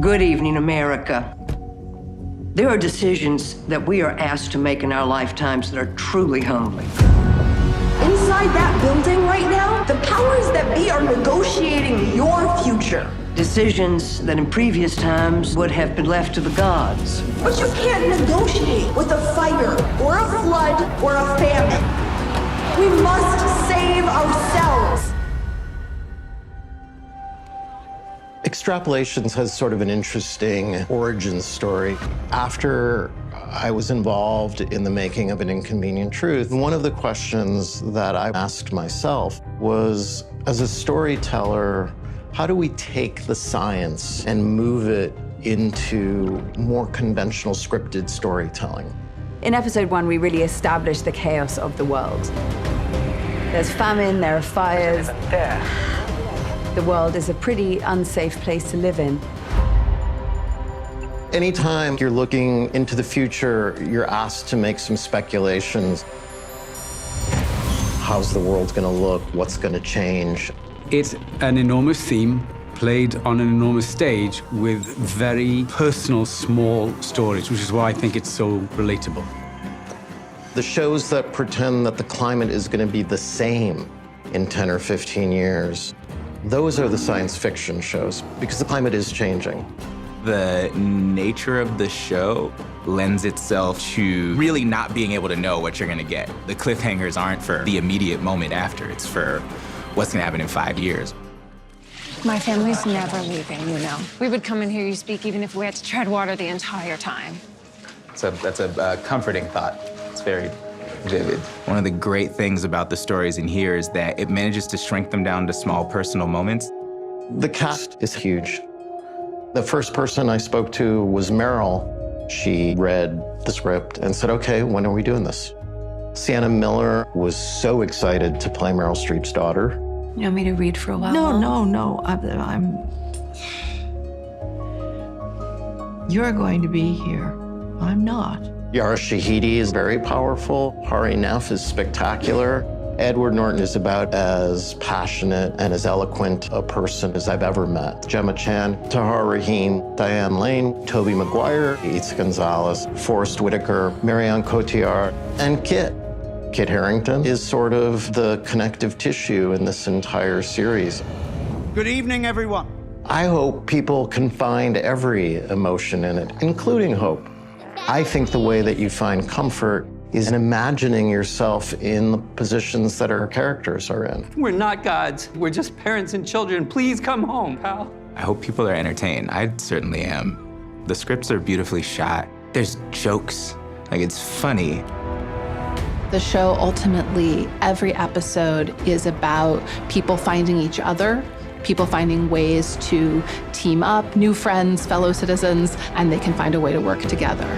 Good evening, America. There are decisions that we are asked to make in our lifetimes that are truly humbling. Inside that building right now, the powers that be are negotiating your future. Decisions that in previous times would have been left to the gods. But you can't negotiate with a fire, or a flood, or a famine. We must save ourselves. Extrapolations has sort of an interesting origin story. After I was involved in the making of An Inconvenient Truth, one of the questions that I asked myself was, as a storyteller, how do we take the science and move it into more conventional scripted storytelling? In episode 1, we really established the chaos of the world. There's famine, there are fires. The world is a pretty unsafe place to live in. Anytime you're looking into the future, you're asked to make some speculations. How's the world gonna look? What's gonna change? It's an enormous theme played on an enormous stage with very personal, small stories, which is why I think it's so relatable. The shows that pretend that the climate is gonna be the same in 10 or 15 years, those are the science fiction shows, because the climate is changing. The nature of the show lends itself to really not being able to know what you're gonna get. The cliffhangers aren't for the immediate moment after, it's for what's gonna happen in 5 years. My family's never leaving, you know. We would come and hear you speak even if we had to tread water the entire time. That's a comforting thought. It's very vivid. One of the great things about the stories in here is that it manages to shrink them down to small personal moments. The cast is huge. The first person I spoke to was Meryl. She read the script and said, okay, when are we doing this? Sienna Miller was so excited to play Meryl Streep's daughter. You want me to read for a while? No. You're going to be here. I'm not. Yara Shahidi is very powerful. Hari Nef is spectacular. Edward Norton is about as passionate and as eloquent a person as I've ever met. Gemma Chan, Tahar Rahim, Diane Lane, Tobey Maguire, Itza Gonzalez, Forrest Whitaker, Marianne Cotillard, and Kit. Kit Harington is sort of the connective tissue in this entire series. Good evening, everyone. I hope people can find every emotion in it, including hope. I think the way that you find comfort is in imagining yourself in the positions that our characters are in. We're not gods. We're just parents and children. Please come home, pal. I hope people are entertained. I certainly am. The scripts are beautifully shot. There's jokes. Like, it's funny. The show, ultimately, every episode is about people finding each other, people finding ways to team up, new friends, fellow citizens, and they can find a way to work together.